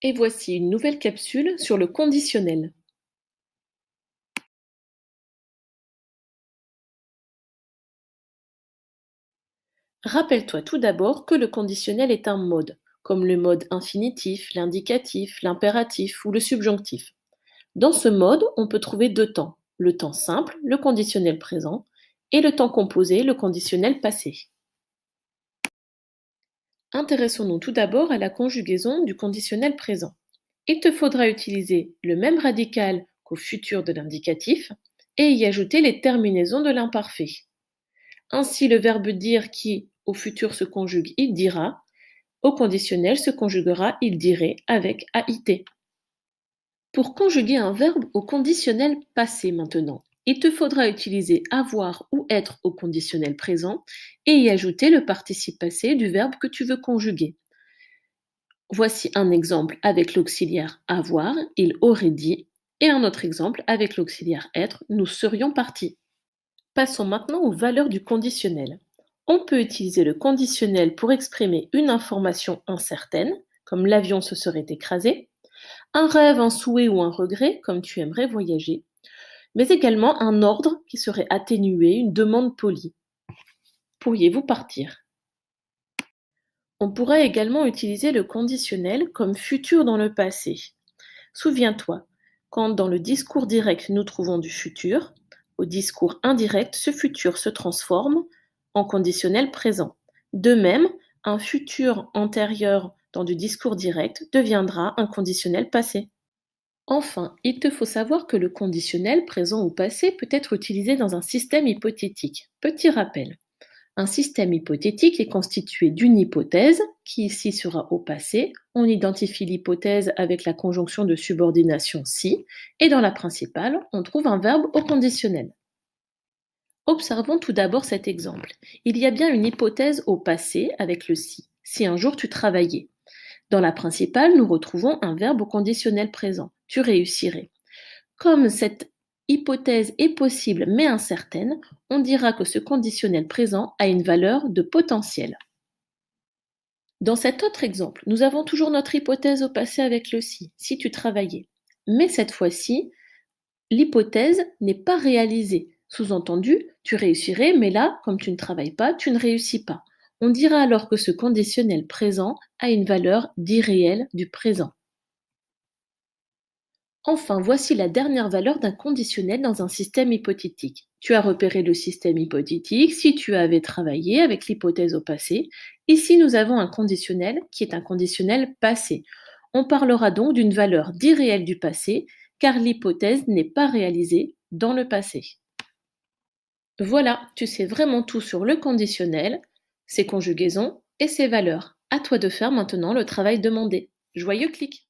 Et voici une nouvelle capsule sur le conditionnel. Rappelle-toi tout d'abord que le conditionnel est un mode, comme le mode infinitif, l'indicatif, l'impératif ou le subjonctif. Dans ce mode, on peut trouver deux temps, le temps simple, le conditionnel présent, et le temps composé, le conditionnel passé. Intéressons-nous tout d'abord à la conjugaison du conditionnel présent. Il te faudra utiliser le même radical qu'au futur de l'indicatif et y ajouter les terminaisons de l'imparfait. Ainsi, le verbe dire qui, au futur, se conjugue il dira, au conditionnel se conjuguera il dirait avec AIT. Pour conjuguer un verbe au conditionnel passé maintenant, il te faudra utiliser avoir ou être au conditionnel présent et y ajouter le participe passé du verbe que tu veux conjuguer. Voici un exemple avec l'auxiliaire avoir, il aurait dit, et un autre exemple avec l'auxiliaire être, nous serions partis. Passons maintenant aux valeurs du conditionnel. On peut utiliser le conditionnel pour exprimer une information incertaine, comme l'avion se serait écrasé, un rêve, un souhait ou un regret, comme tu aimerais voyager, mais également un ordre qui serait atténué, une demande polie. Pourriez-vous partir? On pourrait également utiliser le conditionnel comme futur dans le passé. Souviens-toi, quand dans le discours direct nous trouvons du futur, au discours indirect, ce futur se transforme en conditionnel présent. De même, un futur antérieur dans du discours direct deviendra un conditionnel passé. Enfin, il te faut savoir que le conditionnel présent ou passé peut être utilisé dans un système hypothétique. Petit rappel. Un système hypothétique est constitué d'une hypothèse, qui ici sera au passé. On identifie l'hypothèse avec la conjonction de subordination si, et dans la principale, on trouve un verbe au conditionnel. Observons tout d'abord cet exemple. Il y a bien une hypothèse au passé avec le si. Si un jour tu travaillais. Dans la principale, nous retrouvons un verbe au conditionnel présent. Tu réussirais. Comme cette hypothèse est possible mais incertaine, on dira que ce conditionnel présent a une valeur de potentiel. Dans cet autre exemple, nous avons toujours notre hypothèse au passé avec le si tu travaillais. Mais cette fois-ci, l'hypothèse n'est pas réalisée. Sous-entendu, tu réussirais, mais là, comme tu ne travailles pas, tu ne réussis pas. On dira alors que ce conditionnel présent a une valeur d'irréel du présent. Enfin, voici la dernière valeur d'un conditionnel dans un système hypothétique. Tu as repéré le système hypothétique si tu avais travaillé avec l'hypothèse au passé. Ici, nous avons un conditionnel qui est un conditionnel passé. On parlera donc d'une valeur d'irréel du passé car l'hypothèse n'est pas réalisée dans le passé. Voilà, tu sais vraiment tout sur le conditionnel, ses conjugaisons et ses valeurs. À toi de faire maintenant le travail demandé. Joyeux clic!